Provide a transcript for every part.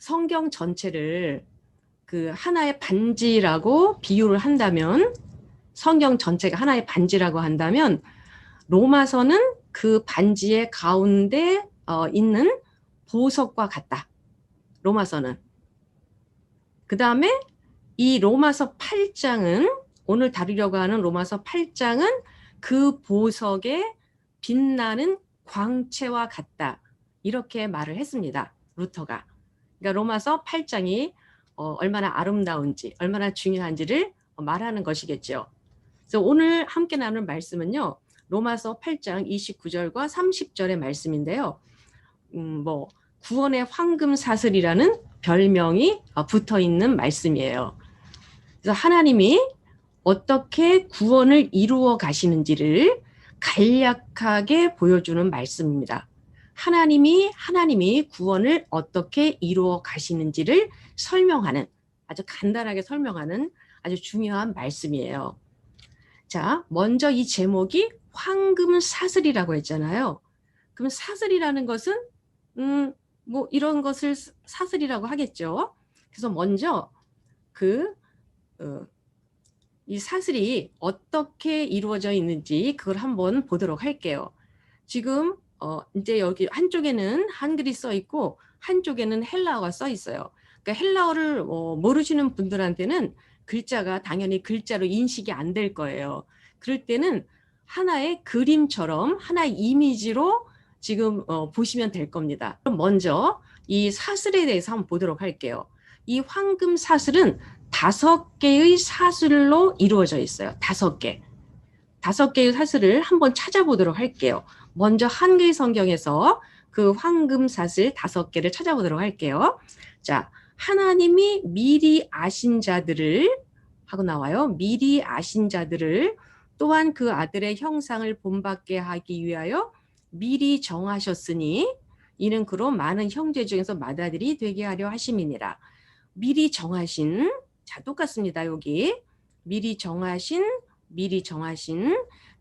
성경 전체를 그 하나의 반지라고 비유를 한다면, 성경 전체가 하나의 반지라고 한다면 로마서는 그 반지의 가운데 있는 보석과 같다. 로마서는. 그 다음에 이 로마서 8장은, 오늘 다루려고 하는 로마서 8장은 그 보석의 빛나는 광채와 같다. 이렇게 말을 했습니다. 루터가. 그러니까 로마서 8장이 얼마나 아름다운지, 얼마나 중요한지를 말하는 것이겠죠. 그래서 오늘 함께 나눌 말씀은요, 로마서 8장 29절과 30절의 말씀인데요. 구원의 황금 사슬이라는 별명이 붙어 있는 말씀이에요. 그래서 하나님이 어떻게 구원을 이루어 가시는지를 간략하게 보여주는 말씀입니다. 하나님이 구원을 어떻게 이루어 가시는지를 설명하는, 아주 간단하게 설명하는 아주 중요한 말씀이에요. 자, 먼저 이 제목이 황금 사슬이라고 했잖아요. 그럼 사슬이라는 것은 뭐 이런 것을 사슬이라고 하겠죠. 그래서 먼저 이 사슬이 어떻게 이루어져 있는지 그걸 한번 보도록 할게요. 지금 이제 여기 한쪽에는 한글이 써 있고 한쪽에는 헬라어가 써 있어요. 그러니까 헬라어를 모르시는 분들한테는 글자가 당연히 글자로 인식이 안 될 거예요. 그럴 때는 하나의 그림처럼 하나의 이미지로 지금 보시면 될 겁니다. 그럼 먼저 이 사슬에 대해서 한번 보도록 할게요. 이 황금 사슬은 5개의 사슬로 이루어져 있어요. 5개. 5개의 사슬을 한번 찾아보도록 할게요. 먼저 한글 성경에서 그 황금 사슬 5개를 찾아보도록 할게요. 자, 하나님이 미리 아신 자들을 하고 나와요. 미리 아신 자들을 또한 그 아들의 형상을 본받게 하기 위하여 미리 정하셨으니 이는 그로 많은 형제 중에서 맏아들이 되게 하려 하심이니라. 미리 정하신, 자 똑같습니다. 여기 미리 정하신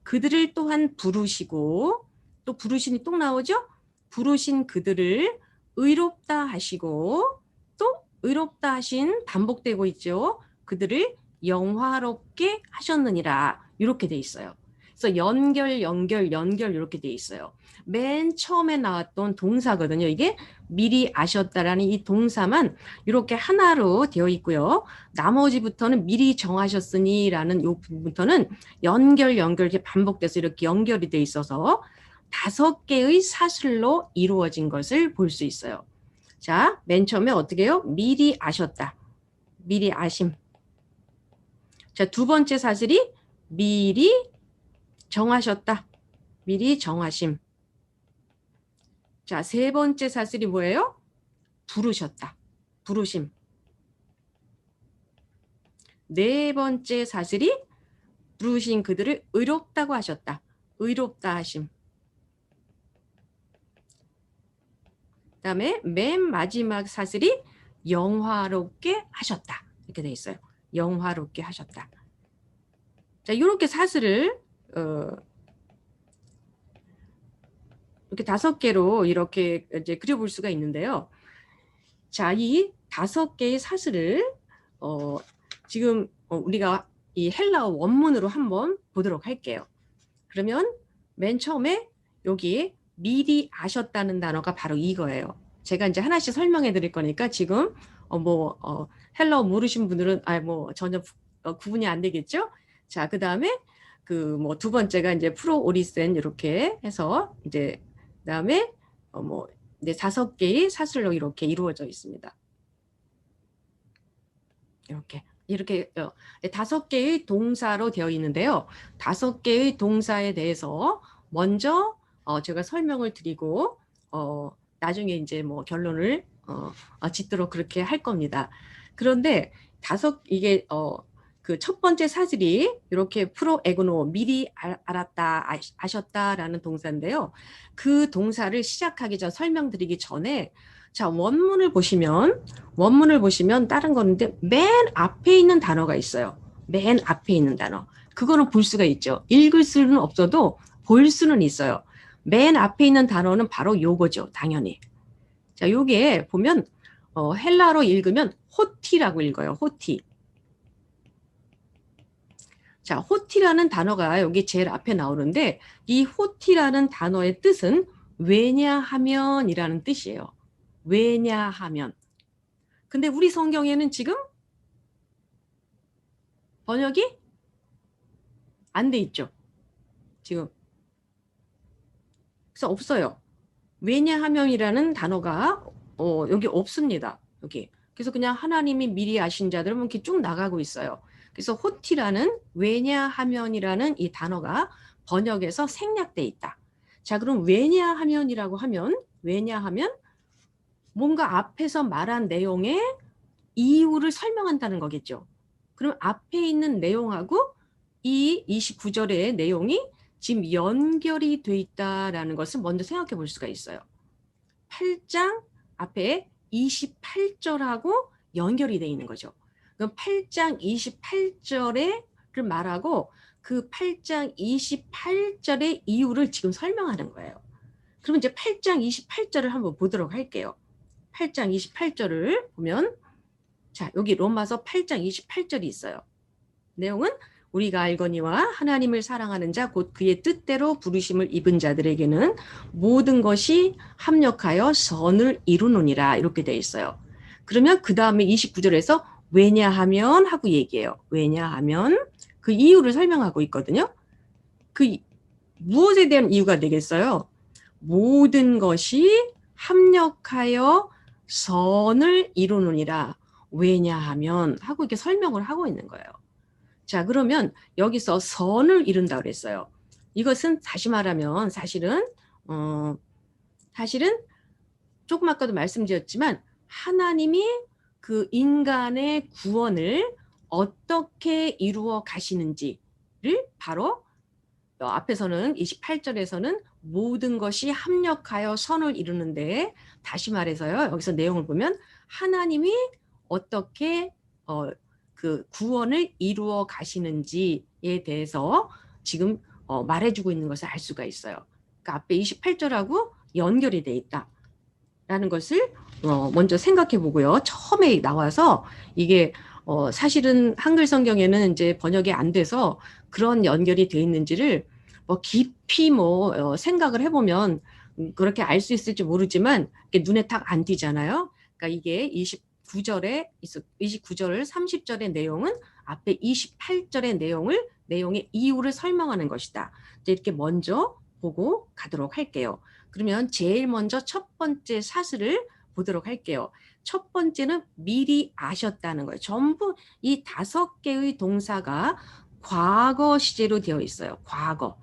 그들을 또한 부르시고, 또 부르신이 또 나오죠. 부르신 그들을 의롭다 하시고, 또 의롭다 하신 반복되고 있죠. 그들을 영화롭게 하셨느니라. 이렇게 돼 있어요. 그래서 연결 이렇게 돼 있어요. 맨 처음에 나왔던 동사거든요. 이게 미리 아셨다라는 이 동사만 이렇게 하나로 되어 있고요. 나머지부터는 미리 정하셨으니 라는 이 부분부터는 연결 이렇게 반복돼서 이렇게 연결이 돼 있어서 5개의 사슬로 이루어진 것을 볼 수 있어요. 자, 맨 처음에 어떻게 해요? 미리 아셨다. 미리 아심. 자, 두 번째 사슬이 미리 정하셨다. 미리 정하심. 자, 세 번째 사슬이 뭐예요? 부르셨다. 부르심. 네 번째 사슬이 부르신 그들을 의롭다고 하셨다. 의롭다 하심. 그다음에 맨 마지막 사슬이 영화롭게 하셨다. 이렇게 돼 있어요. 영화롭게 하셨다. 자, 이렇게 사슬을 이렇게 5개로 이렇게 이제 그려볼 수가 있는데요. 자, 이 5개의 사슬을 지금 우리가 이 헬라어 원문으로 한번 보도록 할게요. 그러면 맨 처음에 여기 미리 아셨다는 단어가 바로 이거예요. 제가 이제 하나씩 설명해 드릴 거니까 지금 헬라어 모르신 분들은 전혀 구분이 안 되겠죠? 자, 그다음에 두 번째가 이제 프로오리센 이렇게 해서 이제 그다음에 이제 5개의 사슬로 이렇게 이루어져 있습니다. 이렇게 5개의 동사로 되어 있는데요. 5개의 동사에 대해서 먼저 제가 설명을 드리고 나중에 이제 결론을 짓도록 그렇게 할 겁니다. 그런데 이게 그 첫 번째 사슬이 이렇게 프로에고노, 미리 알았다, 아셨다라는 동사인데요. 그 동사를 시작하기 전, 설명드리기 전에 자, 원문을 보시면 다른 거는데 맨 앞에 있는 단어가 있어요. 맨 앞에 있는 단어. 그거는 볼 수가 있죠. 읽을 수는 없어도 볼 수는 있어요. 맨 앞에 있는 단어는 바로 요거죠. 당연히. 자, 요게 보면 헬라로 읽으면 호티라고 읽어요. 호티. 자, 호티라는 단어가 여기 제일 앞에 나오는데 이 호티라는 단어의 뜻은 왜냐하면이라는 뜻이에요. 왜냐하면. 근데 우리 성경에는 지금 번역이 안 돼 있죠. 지금. 그래서 없어요. 왜냐하면이라는 단어가 여기 없습니다. 여기. 그래서 그냥 하나님이 미리 아신 자들은 이렇게 쭉 나가고 있어요. 그래서 호티라는 왜냐하면이라는 이 단어가 번역에서 생략돼 있다. 자, 그럼 왜냐하면이라고 하면 왜냐하면 뭔가 앞에서 말한 내용의 이유를 설명한다는 거겠죠. 그럼 앞에 있는 내용하고 이 29절의 내용이 지금 연결이 돼 있다라는 것을 먼저 생각해 볼 수가 있어요. 8장 앞에 28절하고 연결이 돼 있는 거죠. 그럼 8장 28절을 말하고 그 8장 28절의 이유를 지금 설명하는 거예요. 그럼 이제 8장 28절을 한번 보도록 할게요. 8장 28절을 보면 자, 여기 로마서 8장 28절이 있어요. 내용은 우리가 알거니와 하나님을 사랑하는 자 곧 그의 뜻대로 부르심을 입은 자들에게는 모든 것이 합력하여 선을 이루느니라 이렇게 되어 있어요. 그러면 그 다음에 29절에서 왜냐하면 하고 얘기해요. 왜냐하면 그 이유를 설명하고 있거든요. 그 무엇에 대한 이유가 되겠어요? 모든 것이 합력하여 선을 이루느니라. 왜냐하면 하고 이렇게 설명을 하고 있는 거예요. 자, 그러면 여기서 선을 이룬다 그랬어요. 이것은 다시 말하면 사실은 조금 아까도 말씀드렸지만 하나님이 그 인간의 구원을 어떻게 이루어 가시는지를 바로 앞에서는 28절에서는 모든 것이 합력하여 선을 이루는데 다시 말해서요. 여기서 내용을 보면 하나님이 어떻게 그 구원을 이루어 가시는지에 대해서 지금 말해주고 있는 것을 알 수가 있어요. 그러니까 앞에 28절하고 연결이 돼 있다라는 것을 먼저 생각해 보고요. 처음에 나와서 이게 사실은 한글 성경에는 이제 번역이 안 돼서 그런 연결이 돼 있는지를 깊이 생각을 해보면 그렇게 알 수 있을지 모르지만 눈에 딱 안 띄잖아요. 그러니까 이게 29절 30절의 내용은 앞에 28절의 내용의 이유를 설명하는 것이다. 이렇게 먼저 보고 가도록 할게요. 그러면 제일 먼저 첫 번째 사슬을 보도록 할게요. 첫 번째는 미리 아셨다는 거예요. 전부 이 5개의 동사가 과거 시제로 되어 있어요. 과거.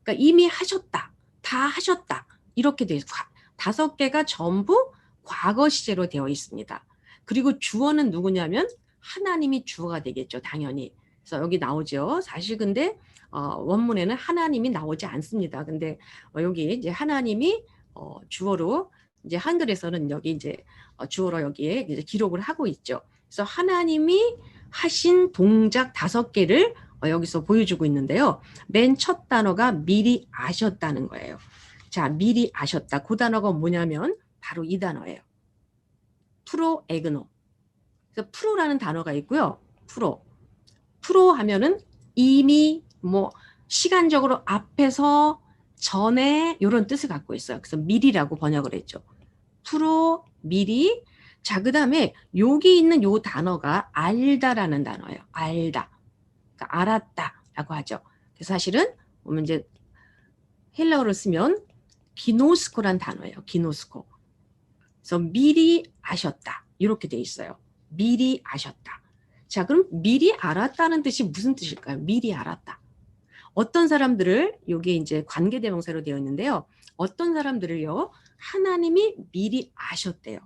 그러니까 이미 하셨다. 다 하셨다. 이렇게 되어 있어요. 5개가 전부 과거 시제로 되어 있습니다. 그리고 주어는 누구냐면 하나님이 주어가 되겠죠. 당연히. 그래서 여기 나오죠. 사실 근데 원문에는 하나님이 나오지 않습니다. 근데 여기 이제 하나님이 주어로 이제 한글에서는 여기 이제 주어로 여기에 이제 기록을 하고 있죠. 그래서 하나님이 하신 동작 5개를 여기서 보여주고 있는데요. 맨 첫 단어가 미리 아셨다는 거예요. 자, 미리 아셨다. 그 단어가 뭐냐면 바로 이 단어예요. 프로 에그노. 그래서 프로라는 단어가 있고요. 프로 하면은 이미 시간적으로 앞에서 전에 이런 뜻을 갖고 있어요. 그래서 미리라고 번역을 했죠. 프로 미리. 자, 그다음에 여기 있는 요 단어가 알다라는 단어예요. 알다. 그러니까 알았다라고 하죠. 그래서 사실은 보면 이제 헬라어로 쓰면 기노스코란 단어예요. 기노스코. 그래서 미리 아셨다. 이렇게 돼 있어요. 미리 아셨다. 자, 그럼 미리 알았다는 뜻이 무슨 뜻일까요? 미리 알았다. 어떤 사람들을 여기 이제 관계대명사로 되어 있는데요. 어떤 사람들을요. 하나님이 미리 아셨대요.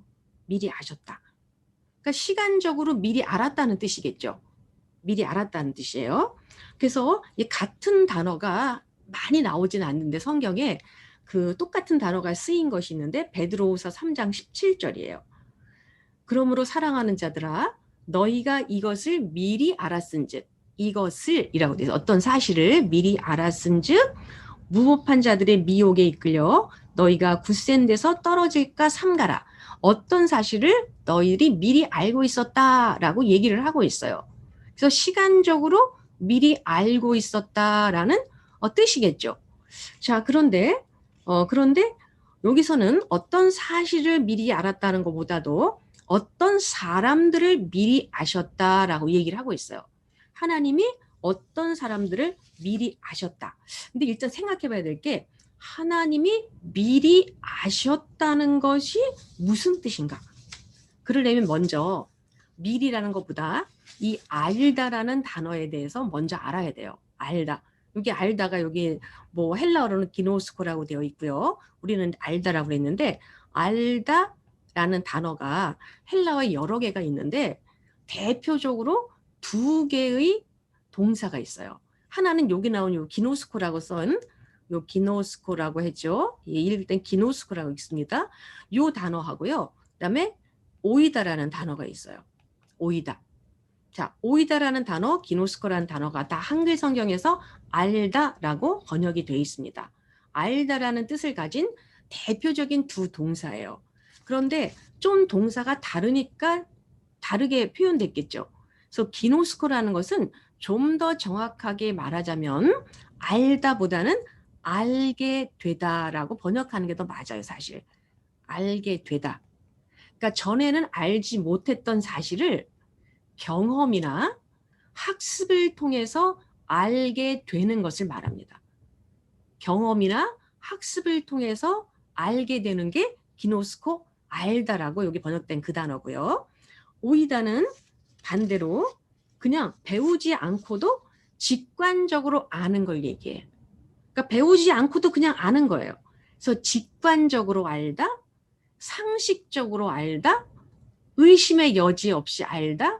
미리 아셨다. 그러니까 시간적으로 미리 알았다는 뜻이겠죠. 미리 알았다는 뜻이에요. 그래서 이 같은 단어가 많이 나오지는 않는데 성경에 그 똑같은 단어가 쓰인 것이 있는데 베드로후서 3장 17절이에요. 그러므로 사랑하는 자들아 너희가 이것을 미리 알았은즉 이것을 이라고 돼서 어떤 사실을 미리 알았은즉 무법한 자들의 미혹에 이끌려 너희가 굳센 데서 떨어질까 삼가라. 어떤 사실을 너희들이 미리 알고 있었다라고 얘기를 하고 있어요. 그래서 시간적으로 미리 알고 있었다라는 뜻이겠죠. 자, 그런데 여기서는 어떤 사실을 미리 알았다는 것보다도 어떤 사람들을 미리 아셨다라고 얘기를 하고 있어요. 하나님이 어떤 사람들을 미리 아셨다. 근데 일단 생각해 봐야 될 게 하나님이 미리 아셨다는 것이 무슨 뜻인가? 그러려면 먼저 미리라는 것보다 이 알다라는 단어에 대해서 먼저 알아야 돼요. 알다. 여기 알다가 여기 뭐 헬라어로는 기노스코라고 되어 있고요. 우리는 알다라고 했는데 알다라는 단어가 헬라어에 여러 개가 있는데 대표적으로 두 개의 동사가 있어요. 하나는 여기 나온 요 기노스코라고 쓴 요 기노스코라고 했죠. 예, 읽을 땐 기노스코라고 있습니다. 요 단어하고요. 그다음에 오이다라는 단어가 있어요. 오이다. 자, 오이다라는 단어, 기노스코라는 단어가 다 한글 성경에서 알다라고 번역이 되어 있습니다. 알다라는 뜻을 가진 대표적인 두 동사예요. 그런데 좀 동사가 다르니까 다르게 표현됐겠죠. 그래서 기노스코라는 것은 좀 더 정확하게 말하자면 알다보다는 알게 되다라고 번역하는 게 더 맞아요, 사실. 알게 되다. 그러니까 전에는 알지 못했던 사실을 경험이나 학습을 통해서 알게 되는 것을 말합니다. 경험이나 학습을 통해서 알게 되는 게 기노스코 알다라고 여기 번역된 그 단어고요. 오이다는 반대로 그냥 배우지 않고도 직관적으로 아는 걸 얘기해요. 그러니까 배우지 않고도 그냥 아는 거예요. 그래서 직관적으로 알다, 상식적으로 알다, 의심의 여지 없이 알다,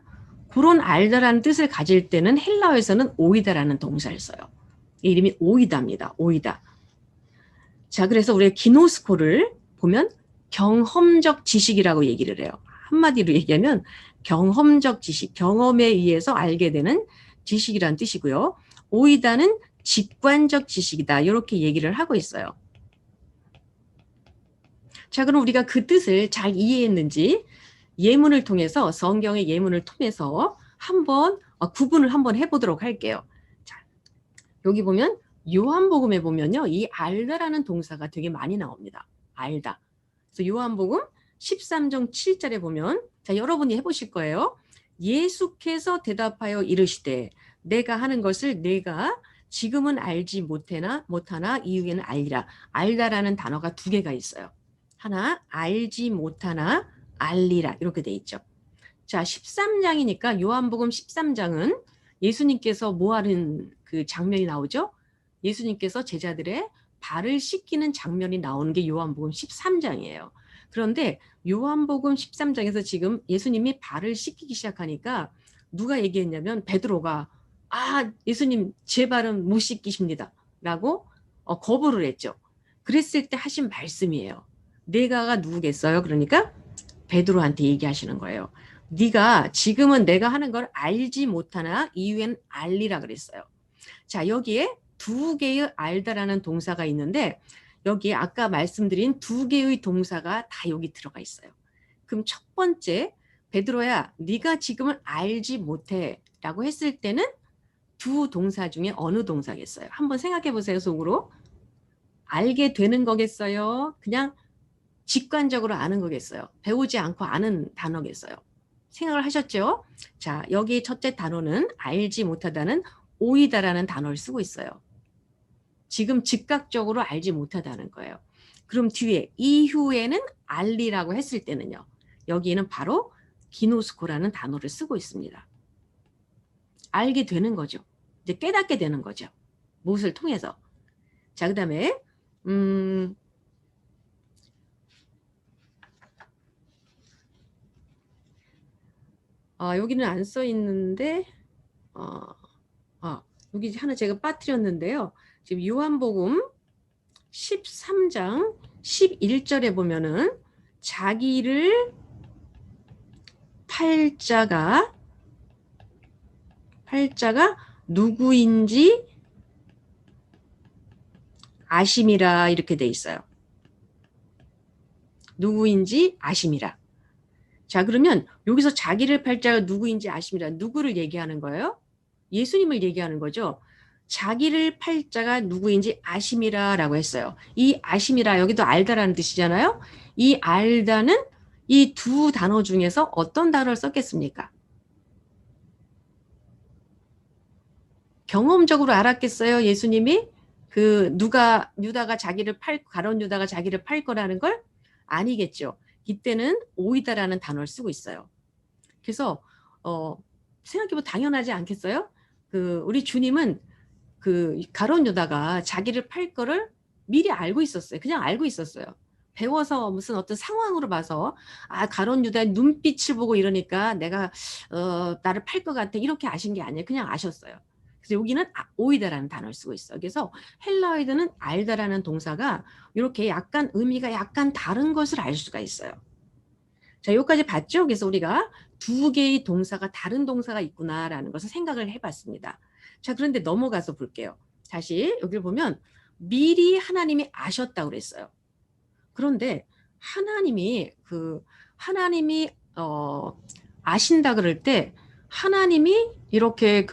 그런 알다라는 뜻을 가질 때는 헬라어에서는 오이다라는 동사를 써요. 이름이 오이다입니다. 오이다. 자, 그래서 우리가 기노스코를 보면 경험적 지식이라고 얘기를 해요. 한마디로 얘기하면 경험적 지식, 경험에 의해서 알게 되는 지식이라는 뜻이고요. 오이다는 직관적 지식이다. 이렇게 얘기를 하고 있어요. 자, 그럼 우리가 그 뜻을 잘 이해했는지 예문을 통해서 성경의 예문을 통해서 한번 구분을 한번 해보도록 할게요. 자, 여기 보면 요한복음에 보면요, 이 알다라는 동사가 되게 많이 나옵니다. 알다. 그래서 요한복음 13장 7절에 보면, 자, 여러분이 해보실 거예요. 예수께서 대답하여 이르시되 내가 하는 것을 내가 지금은 알지 못하나 이후에는 알리라. 알다라는 단어가 두 개가 있어요. 하나 알지 못하나 알리라 이렇게 돼 있죠. 자, 13장이니까 요한복음 13장은 예수님께서 뭐 하는 그 장면이 나오죠? 예수님께서 제자들의 발을 씻기는 장면이 나오는 게 요한복음 13장이에요. 그런데 요한복음 13장에서 지금 예수님이 발을 씻기기 시작하니까 누가 얘기했냐면 베드로가 예수님 제 발은 못 씻기십니다. 라고 거부를 했죠. 그랬을 때 하신 말씀이에요. 내가가 누구겠어요? 그러니까 베드로한테 얘기하시는 거예요. 네가 지금은 내가 하는 걸 알지 못하나 이후엔 알리라 그랬어요. 자, 여기에 두 개의 알다라는 동사가 있는데 여기에 아까 말씀드린 두 개의 동사가 다 여기 들어가 있어요. 그럼 첫 번째, 베드로야, 네가 지금은 알지 못해 라고 했을 때는 두 동사 중에 어느 동사겠어요? 한번 생각해 보세요, 속으로. 알게 되는 거겠어요? 그냥 직관적으로 아는 거겠어요? 배우지 않고 아는 단어겠어요? 생각을 하셨죠? 자, 여기 첫째 단어는 알지 못하다는 오이다라는 단어를 쓰고 있어요. 지금 즉각적으로 알지 못하다는 거예요. 그럼 뒤에 이후에는 알리라고 했을 때는요. 여기에는 바로 기노스코라는 단어를 쓰고 있습니다. 알게 되는 거죠. 이제 깨닫게 되는 거죠. 무엇을 통해서. 자, 그다음에 여기는 안 써 있는데 여기 하나 제가 빠뜨렸는데요. 지금 요한복음 13장 11절에 보면은 자기를 팔자가 누구인지 아심이라 이렇게 돼 있어요. 누구인지 아심이라. 자, 그러면 여기서 자기를 팔자가 누구인지 아심이라 누구를 얘기하는 거예요? 예수님을 얘기하는 거죠. 자기를 팔자가 누구인지 아심이라라고 했어요. 이 아심이라 여기도 알다라는 뜻이잖아요. 이 알다는 이 두 단어 중에서 어떤 단어를 썼겠습니까? 경험적으로 알았겠어요, 예수님이? 유다가 자기를 가룟 유다가 자기를 팔 거라는 걸? 아니겠죠. 이때는 오이다라는 단어를 쓰고 있어요. 그래서 생각해보면 당연하지 않겠어요? 우리 주님은 가룟 유다가 자기를 팔 거를 미리 알고 있었어요. 그냥 알고 있었어요. 배워서 무슨 어떤 상황으로 봐서 가룟 유다의 눈빛을 보고 이러니까 내가 나를 팔 것 같아 이렇게 아신 게 아니에요. 그냥 아셨어요. 그래서 여기는 오이다라는 단어를 쓰고 있어요. 그래서 헬라어에는 알다라는 동사가 이렇게 약간 의미가 약간 다른 것을 알 수가 있어요. 자, 여기까지 봤죠? 그래서 우리가 두 개의 동사가 다른 동사가 있구나라는 것을 생각을 해봤습니다. 자, 그런데 넘어가서 볼게요. 다시 여기를 보면 미리 하나님이 아셨다고 그랬어요. 그런데 하나님이 아신다 그럴 때 하나님이 이렇게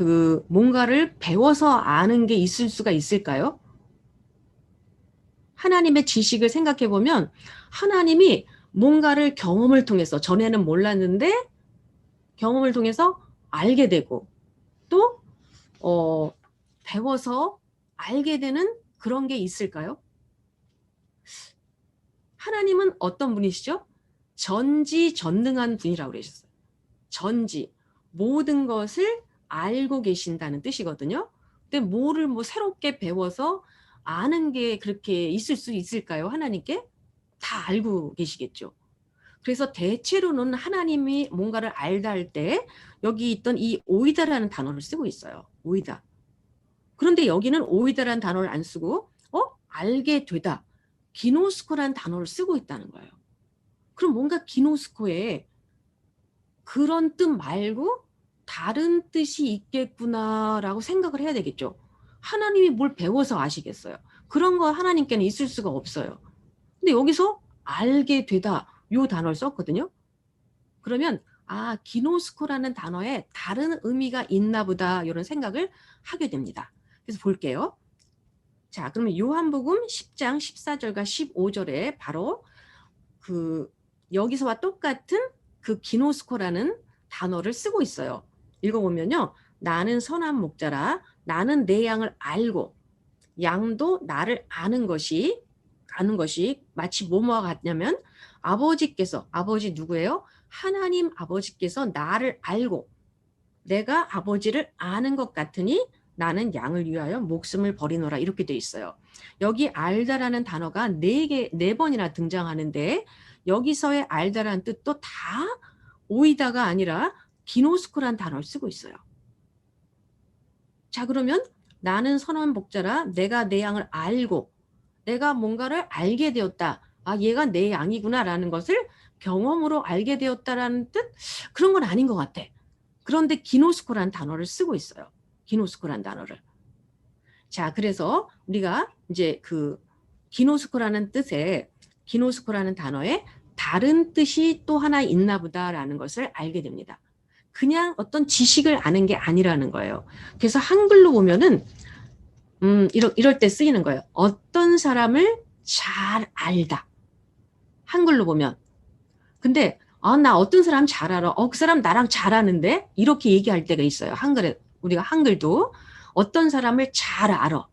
뭔가를 배워서 아는 게 있을 수가 있을까요? 하나님의 지식을 생각해 보면 하나님이 뭔가를 경험을 통해서 전에는 몰랐는데 경험을 통해서 알게 되고 또 배워서 알게 되는 그런 게 있을까요? 하나님은 어떤 분이시죠? 전지전능한 분이라고 그러셨어요. 전지, 모든 것을 알고 계신다는 뜻이거든요. 근데 뭐를 새롭게 배워서 아는 게 그렇게 있을 수 있을까요? 하나님께? 다 알고 계시겠죠. 그래서 대체로는 하나님이 뭔가를 알다 할 때 여기 있던 이 오이다라는 단어를 쓰고 있어요. 오이다. 그런데 여기는 오이다라는 단어를 안 쓰고 알게 되다. 기노스코라는 단어를 쓰고 있다는 거예요. 그럼 뭔가 기노스코에 그런 뜻 말고 다른 뜻이 있겠구나라고 생각을 해야 되겠죠. 하나님이 뭘 배워서 아시겠어요? 그런 거 하나님께는 있을 수가 없어요. 근데 여기서 알게 되다 요 단어를 썼거든요. 그러면 기노스코라는 단어에 다른 의미가 있나 보다 이런 생각을 하게 됩니다. 그래서 볼게요. 자, 그러면 요한복음 10장 14절과 15절에 바로 여기서와 똑같은 기노스코라는 단어를 쓰고 있어요. 읽어보면요. 나는 선한 목자라 나는 내 양을 알고 양도 나를 아는 것이 마치 뭐뭐와 같냐면 아버지 누구예요? 하나님 아버지께서 나를 알고 내가 아버지를 아는 것 같으니 나는 양을 위하여 목숨을 버리노라 이렇게 돼 있어요. 여기 알다라는 단어가 네 번이나 등장하는데 여기서의 알다라는 뜻도 다 오이다가 아니라 기노스코라는 단어를 쓰고 있어요. 자, 그러면 나는 선한 목자라 내가 내 양을 알고 내가 뭔가를 알게 되었다. 얘가 내 양이구나라는 것을 경험으로 알게 되었다라는 뜻? 그런 건 아닌 것 같아. 그런데 기노스코라는 단어를 쓰고 있어요. 기노스코라는 단어를. 자, 그래서 우리가 이제 기노스코라는 단어에 다른 뜻이 또 하나 있나 보다라는 것을 알게 됩니다. 그냥 어떤 지식을 아는 게 아니라는 거예요. 그래서 한글로 보면은 이럴 때 쓰이는 거예요. 어떤 사람을 잘 알다. 한글로 보면. 근데 나 어떤 사람 잘 알아. 그 사람 나랑 잘 아는데 이렇게 얘기할 때가 있어요. 우리가 한글도 어떤 사람을 잘 알아.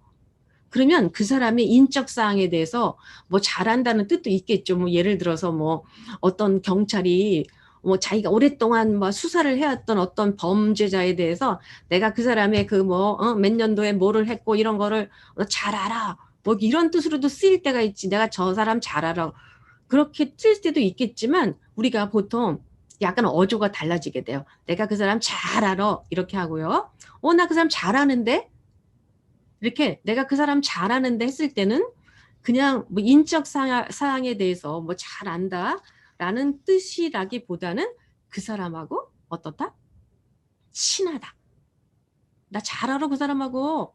그러면 그 사람의 인적 사항에 대해서 잘한다는 뜻도 있겠죠. 예를 들어서 어떤 경찰이 자기가 오랫동안 수사를 해왔던 어떤 범죄자에 대해서 내가 그 사람의 몇 년도에 뭐를 했고 이런 거를 잘 알아. 이런 뜻으로도 쓰일 때가 있지. 내가 저 사람 잘 알아. 그렇게 쓸 때도 있겠지만 우리가 보통 약간 어조가 달라지게 돼요. 내가 그 사람 잘 알아. 이렇게 하고요. 나 그 사람 잘 아는데? 이렇게 내가 그 사람 잘 아는데 했을 때는 그냥 인적 사항에 대해서 잘 안다라는 뜻이라기보다는 그 사람하고 어떻다? 친하다. 나 잘 알아 그 사람하고.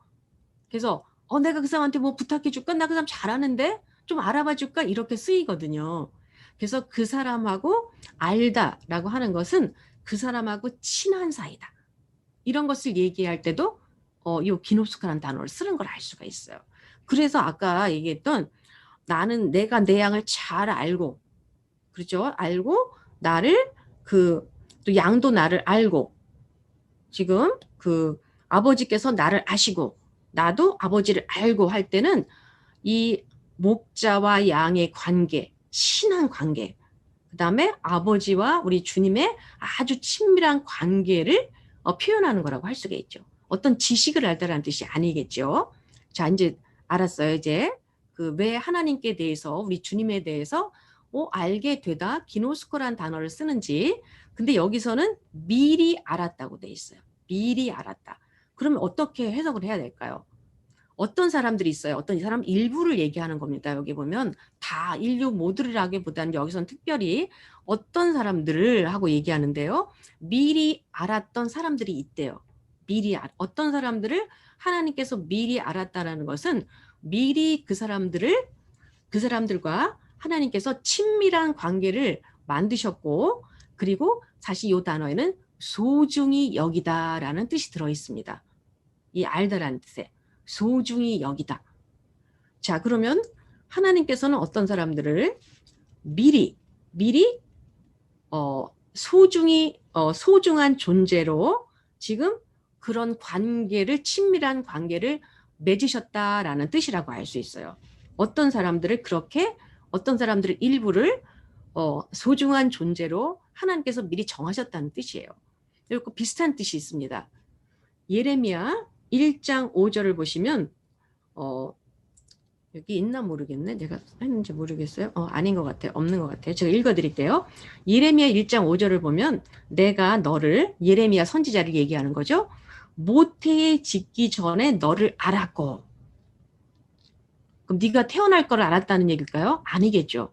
그래서 내가 그 사람한테 뭐 부탁해 줄까? 나 그 사람 잘하는데 좀 알아봐 줄까? 이렇게 쓰이거든요. 그래서 그 사람하고 알다라고 하는 것은 그 사람하고 친한 사이다. 이런 것을 얘기할 때도 이 기노스코라는 단어를 쓰는 걸 알 수가 있어요. 그래서 아까 얘기했던 나는 내가 내 양을 잘 알고, 그렇죠? 알고 나를 또 양도 나를 알고, 지금 아버지께서 나를 아시고 나도 아버지를 알고 할 때는 이 목자와 양의 관계, 친한 관계, 그 다음에 아버지와 우리 주님의 아주 친밀한 관계를 표현하는 거라고 할 수가 있죠. 어떤 지식을 알다라는 뜻이 아니겠죠. 자, 이제 알았어요. 이제 왜 하나님께 대해서, 우리 주님에 대해서 알게 되다, 기노스코라는 단어를 쓰는지. 근데 여기서는 미리 알았다고 돼 있어요. 미리 알았다. 그러면 어떻게 해석을 해야 될까요? 어떤 사람들이 있어요. 어떤 이 사람 일부를 얘기하는 겁니다. 여기 보면 다 인류 모두라기보다는 여기서는 특별히 어떤 사람들을 하고 얘기하는데요. 미리 알았던 사람들이 있대요. 어떤 사람들을 하나님께서 미리 알았다라는 것은 미리 그 사람들과 하나님께서 친밀한 관계를 만드셨고, 그리고 사실 이 단어에는 소중히 여기다라는 뜻이 들어 있습니다. 이 알다라는 뜻에 소중히 여기다. 자, 그러면 하나님께서는 어떤 사람들을 미리 소중한 존재로 지금 그런 관계를, 친밀한 관계를 맺으셨다라는 뜻이라고 알 수 있어요. 어떤 사람들을 일부를 소중한 존재로 하나님께서 미리 정하셨다는 뜻이에요. 그리고 비슷한 뜻이 있습니다. 예레미야 1장 5절을 보시면 여기 있나 모르겠네. 내가 했는지 모르겠어요. 아닌 것 같아요. 없는 것 같아요. 제가 읽어드릴게요. 예레미야 1장 5절을 보면 내가 너를, 예레미야 선지자를 얘기하는 거죠. 모태에 짓기 전에 너를 알았고. 그럼 네가 태어날 걸 알았다는 얘기일까요? 아니겠죠.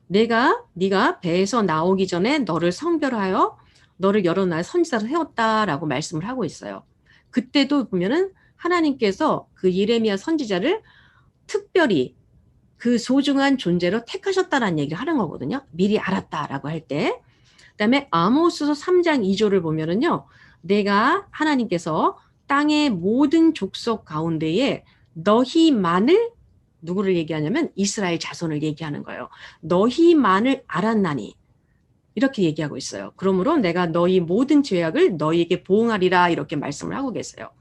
네가 배에서 나오기 전에 너를 성별하여 너를 여러 날 선지자로 세웠다라고 말씀을 하고 있어요. 그때도 보면은 하나님께서 그 예레미야 선지자를 특별히 그 소중한 존재로 택하셨다는 얘기를 하는 거거든요. 미리 알았다라고 할 때. 그다음에 아모스서 3장 2절을 보면은요. 내가 하나님께서 땅의 모든 족속 가운데에 너희만을, 누구를 얘기하냐면 이스라엘 자손을 얘기하는 거예요. 너희만을 알았나니, 이렇게 얘기하고 있어요. 그러므로 내가 너희 모든 죄악을 너희에게 보응하리라, 이렇게 말씀을 하고 계세요.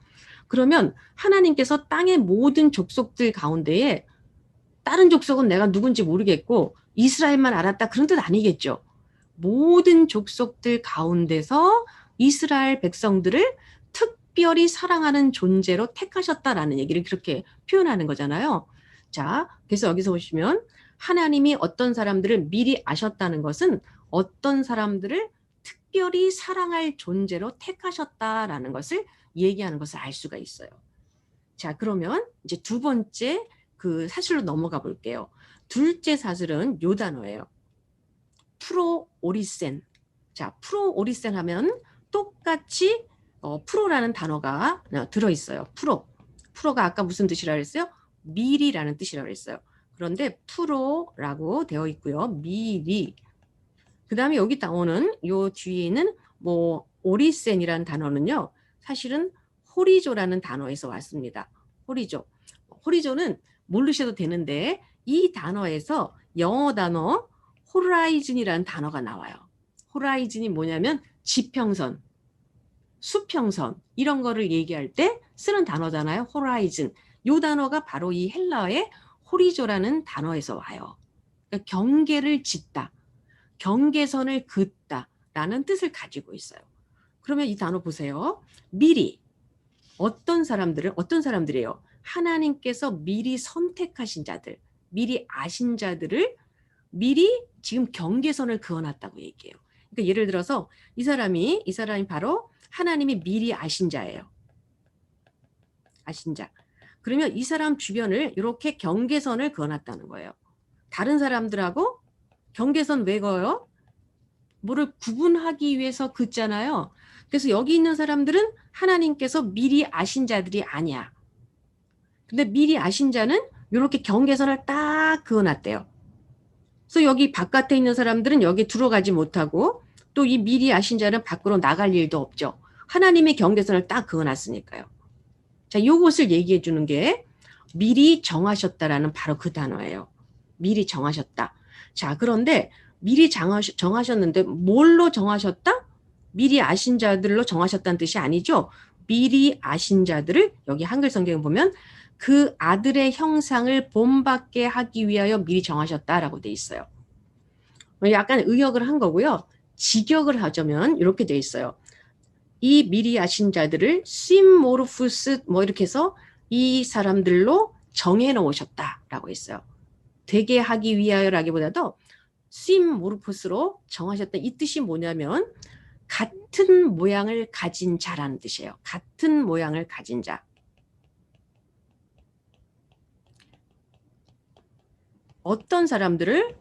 그러면 하나님께서 땅의 모든 족속들 가운데에, 다른 족속은 내가 누군지 모르겠고 이스라엘만 알았다 그런 뜻 아니겠죠. 모든 족속들 가운데서 이스라엘 백성들을 특별히 사랑하는 존재로 택하셨다라는 얘기를 그렇게 표현하는 거잖아요. 자, 그래서 여기서 보시면 하나님이 어떤 사람들을 미리 아셨다는 것은 어떤 사람들을 특별히 사랑할 존재로 택하셨다라는 것을 얘기하는 것을 알 수가 있어요. 자, 그러면 이제 두 번째 사슬로 넘어가 볼게요. 둘째 사슬은 요 단어예요. 프로오리센. 자, 프로오리센 하면 똑같이 프로라는 단어가 들어있어요. 프로가 아까 무슨 뜻이라 그랬어요? 미리라는 뜻이라 그랬어요. 그런데 프로라고 되어 있고요. 미리. 그 다음에 여기 나오는 요 뒤에 있는 오리센이라는 단어는요. 사실은 호리조라는 단어에서 왔습니다. 호리조는 모르셔도 되는데 이 단어에서 영어 단어 호라이즌이라는 단어가 나와요. 호라이즌이 뭐냐면 지평선, 수평선, 이런 거를 얘기할 때 쓰는 단어잖아요. 호라이즌. 이 단어가 바로 이 헬라어의 호리조라는 단어에서 와요. 그러니까 경계를 짓다, 경계선을 긋다 라는 뜻을 가지고 있어요. 그러면 이 단어 보세요. 미리. 어떤 사람들이에요? 하나님께서 미리 선택하신 자들, 미리 아신 자들을 미리 지금 경계선을 그어놨다고 얘기해요. 그러니까 예를 들어서 이 사람이 바로 하나님이 미리 아신 자예요. 아신 자. 그러면 이 사람 주변을 이렇게 경계선을 그어놨다는 거예요. 다른 사람들하고 경계선 왜 그어요? 뭐를 구분하기 위해서 긋잖아요. 그래서 여기 있는 사람들은 하나님께서 미리 아신 자들이 아니야. 근데 미리 아신 자는 이렇게 경계선을 딱 그어놨대요. 그래서 여기 바깥에 있는 사람들은 여기 들어가지 못하고 또 이 미리 아신 자는 밖으로 나갈 일도 없죠. 하나님의 경계선을 딱 그어놨으니까요. 자, 요것을 얘기해 주는 게 미리 정하셨다라는 바로 그 단어예요. 미리 정하셨다. 자, 그런데 미리 정하셨는데 뭘로 정하셨다? 미리 아신 자들로 정하셨다는 뜻이 아니죠. 미리 아신 자들을 여기 한글 성경에 보면 그 아들의 형상을 본받게 하기 위하여 미리 정하셨다라고 돼 있어요. 약간 의역을 한 거고요. 직역을 하자면 이렇게 돼 있어요. 이 미리 아신 자들을 심모르푸스 뭐 이렇게 해서 이 사람들로 정해 놓으셨다라고 했어요. 되게 하기 위하여라기보다도 심모르푸스로 정하셨다. 이 뜻이 뭐냐면 같은 모양을 가진 자라는 뜻이에요. 같은 모양을 가진 자. 어떤 사람들을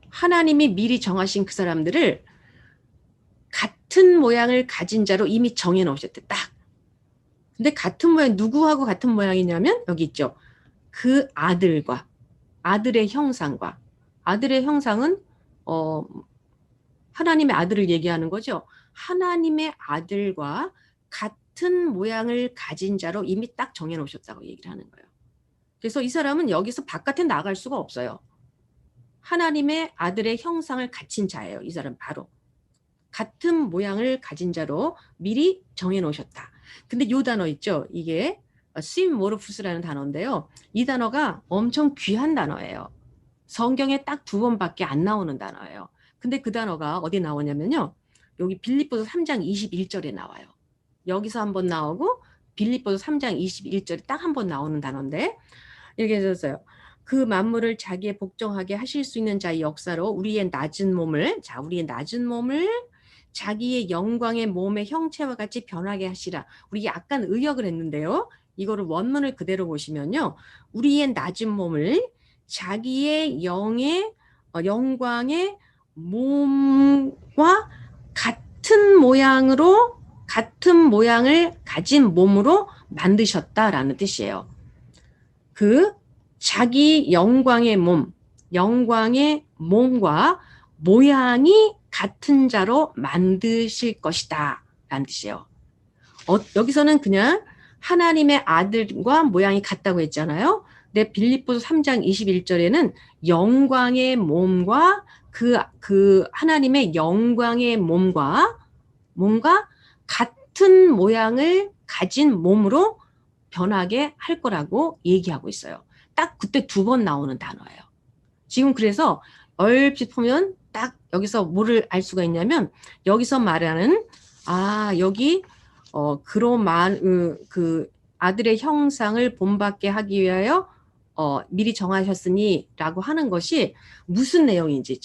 하나님이 미리 정하신 그 사람들을 같은 모양을 가진 자로 이미 정해 놓으셨대. 딱. 근데 같은 모양 누구하고 같은 모양이냐면 여기 있죠. 그 아들과 아들의 형상과 아들의 형상은 하나님의 아들을 얘기하는 거죠. 하나님의 아들과 같은 모양을 가진 자로 이미 딱 정해 놓으셨다고 얘기를 하는 거예요. 그래서 이 사람은 여기서 바깥에 나갈 수가 없어요. 하나님의 아들의 형상을 갖춘 자예요. 이 사람 바로. 같은 모양을 가진 자로 미리 정해 놓으셨다. 근데 이 단어 있죠. 이게 심모르푸스라는 단어인데요. 이 단어가 엄청 귀한 단어예요. 성경에 딱 2번밖에 안 나오는 단어예요. 근데 그 단어가 어디 나오냐면요. 여기 빌립보서 3장 21절에 나와요. 여기서 한번 나오고 빌립보서 3장 21절에 딱 한 번 나오는 단어인데 이렇게 해서요. 그 만물을 자기의 복종하게 하실 수 있는 자의 역사로 우리의 낮은 몸을 자기의 영광의 몸의 형체와 같이 변하게 하시라. 우리 약간 의역을 했는데요. 이거를 원문을 그대로 보시면요. 우리의 낮은 몸을 자기의 영광의 몸과 같은 모양을 가진 몸으로 만드셨다라는 뜻이에요. 그 자기 영광의 몸과 모양이 같은 자로 만드실 것이다 라는 뜻이에요. 여기서는 그냥 하나님의 아들과 모양이 같다고 했잖아요. 근데 빌립보서 3장 21절에는 영광의 몸과 그 하나님의 영광의 몸과 같은 모양을 가진 몸으로 변하게 할 거라고 얘기하고 있어요. 딱 그때 2번 나오는 단어예요. 지금 그래서 얼핏 보면 딱 여기서 뭐를 알 수가 있냐면 여기서 말하는 여기 그 아들의 형상을 본받게 하기 위하여 미리 정하셨으니 라고 하는 것이 무슨 내용인지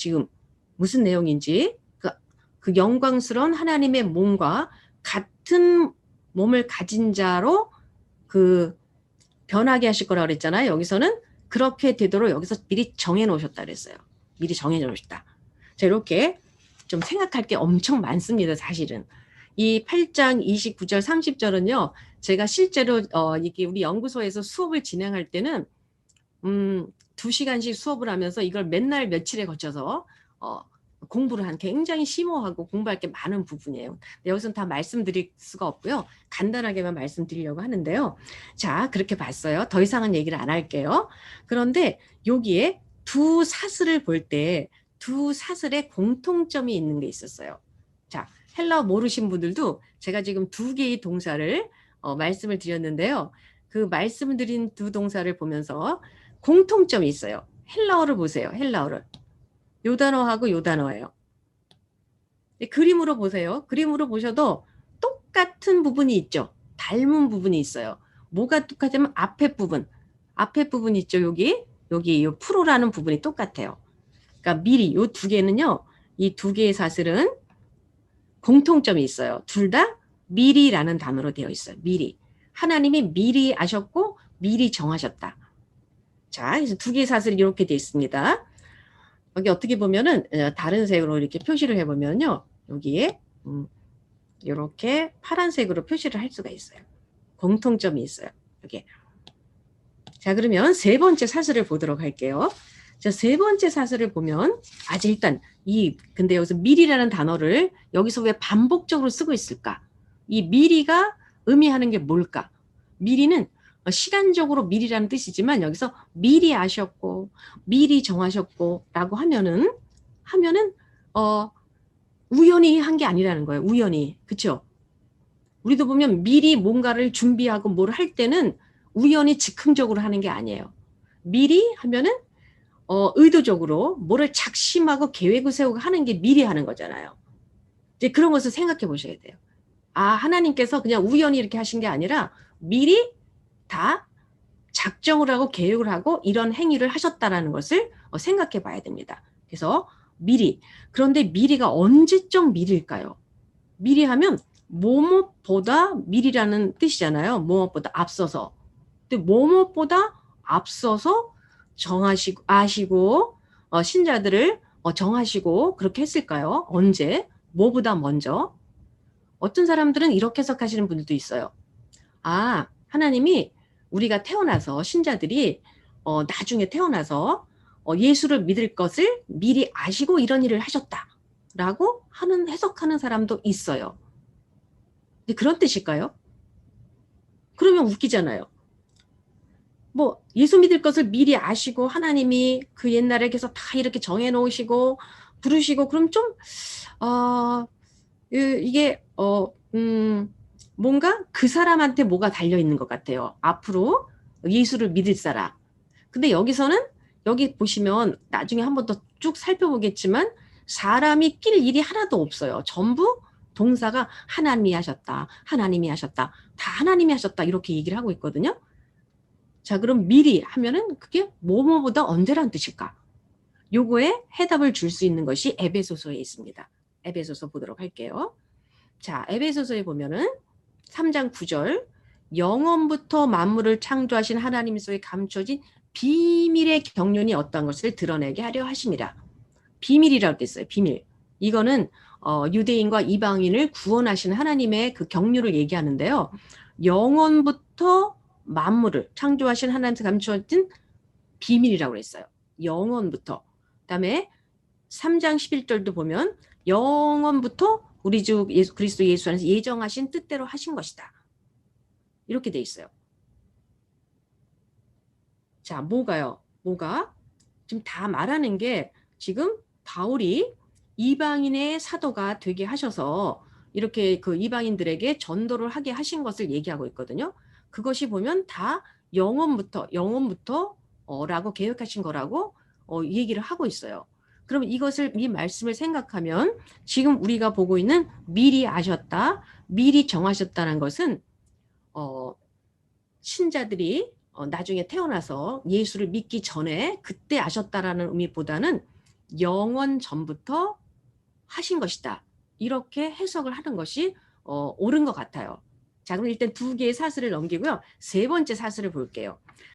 그 영광스러운 하나님의 몸과 같은 몸을 가진 자로 그 변하게 하실 거라고 그랬잖아요. 여기서는 그렇게 되도록 여기서 미리 정해 놓으셨다 그랬어요. 미리 정해 놓으셨다. 자, 이렇게 좀 생각할 게 엄청 많습니다. 사실은. 이 8장 29절 30절은요. 제가 실제로 이게 우리 연구소에서 수업을 진행할 때는 2시간씩 수업을 하면서 이걸 맨날 며칠에 거쳐서 공부를 한 굉장히 심오하고 공부할 게 많은 부분이에요. 여기서는 다 말씀드릴 수가 없고요. 간단하게만 말씀드리려고 하는데요. 자, 그렇게 봤어요. 더 이상은 얘기를 안 할게요. 그런데 여기에 두 사슬을 볼 때 두 사슬에 공통점이 있는 게 있었어요. 자, 헬라어 모르신 분들도 제가 지금 2개의 동사를 말씀을 드렸는데요. 그 말씀드린 2 동사를 보면서 공통점이 있어요. 헬라어를 보세요. 헬라어를. 요 단어하고 요 단어예요. 그림으로 보세요. 그림으로 보셔도 똑같은 부분이 있죠. 닮은 부분이 있어요. 뭐가 똑같으면 앞에 부분 있죠. 여기 요 프로라는 부분이 똑같아요. 그러니까 미리 요 2개는요. 이 2개의 사슬은 공통점이 있어요. 둘 다 미리라는 단어로 되어 있어요. 미리. 하나님이 미리 아셨고 미리 정하셨다. 자, 그래서 2개의 사슬이 이렇게 되어 있습니다. 여기 어떻게 보면은 다른 색으로 이렇게 표시를 해보면요. 여기에 이렇게 파란색으로 표시를 할 수가 있어요. 공통점이 있어요. 여기. 자, 그러면 세 번째 사슬을 보도록 할게요. 자, 세 번째 사슬을 보면 아직 일단 근데 여기서 미리라는 단어를 여기서 왜 반복적으로 쓰고 있을까? 이 미리가 의미하는 게 뭘까? 미리는 시간적으로 미리라는 뜻이지만 여기서 미리 아셨고 미리 정하셨고 라고 하면은 우연히 한 게 아니라는 거예요. 우연히. 그렇죠? 우리도 보면 미리 뭔가를 준비하고 뭘 할 때는 우연히 즉흥적으로 하는 게 아니에요. 미리 하면은 의도적으로 뭐를 작심하고 계획을 세우고 하는 게 미리 하는 거잖아요. 이제 그런 것을 생각해 보셔야 돼요. 아, 하나님께서 그냥 우연히 이렇게 하신 게 아니라 미리 다 작정을 하고 계획을 하고 이런 행위를 하셨다라는 것을 생각해 봐야 됩니다. 그래서 미리. 그런데 미리가 언제적 미리일까요? 미리 하면 뭐뭐보다 미리라는 뜻이잖아요. 뭐뭐보다 앞서서. 근데 뭐뭐보다 앞서서 정하시고 아시고 신자들을 정하시고 그렇게 했을까요? 언제? 뭐보다 먼저? 어떤 사람들은 이렇게 해석하시는 분들도 있어요. 아, 하나님이 우리가 태어나서 신자들이 나중에 태어나서 예수를 믿을 것을 미리 아시고 이런 일을 하셨다라고 하는 해석하는 사람도 있어요. 근데 그런 뜻일까요? 그러면 웃기잖아요. 뭐 예수 믿을 것을 미리 아시고 하나님이 그 옛날에 계속 다 이렇게 정해 놓으시고 부르시고 그럼 좀 이게 뭔가 그 사람한테 뭐가 달려 있는 것 같아요. 앞으로 예수를 믿을 사람. 근데 여기서는 여기 보시면 나중에 한 번 더 쭉 살펴보겠지만 사람이 낄 일이 하나도 없어요. 전부 동사가 하나님이 하셨다. 하나님이 하셨다. 다 하나님이 하셨다. 이렇게 얘기를 하고 있거든요. 자, 그럼 미리 하면은 그게 뭐뭐보다 언제란 뜻일까? 요거에 해답을 줄 수 있는 것이 에베소서에 있습니다. 에베소서 보도록 할게요. 자, 에베소서에 보면은 3장 9절 영원부터 만물을 창조하신 하나님 속에 감춰진 비밀의 경륜이 어떤 것을 드러내게 하려 하십니다. 비밀이라고 했어요. 비밀. 이거는 유대인과 이방인을 구원하시는 하나님의 그 경륜을 얘기하는데요. 영원부터 만물을 창조하신 하나님께서 감추어진 비밀이라고 그랬어요. 영원부터. 그다음에 3장 11절도 보면 영원부터 우리 주 예수 그리스도 예수 안에서 예정하신 뜻대로 하신 것이다. 이렇게 돼 있어요. 자, 뭐가요? 뭐가? 지금 다 말하는 게 지금 바울이 이방인의 사도가 되게 하셔서 이렇게 그 이방인들에게 전도를 하게 하신 것을 얘기하고 있거든요. 그것이 보면 다 영원부터 라고 계획하신 거라고 얘기를 하고 있어요. 그러면 이 말씀을 생각하면 지금 우리가 보고 있는 미리 아셨다, 미리 정하셨다는 것은 신자들이 나중에 태어나서 예수를 믿기 전에 그때 아셨다라는 의미보다는 영원 전부터 하신 것이다. 이렇게 해석을 하는 것이 옳은 것 같아요. 자, 그럼 일단 두 개의 사슬을 넘기고요. 세 번째 사슬을 볼게요.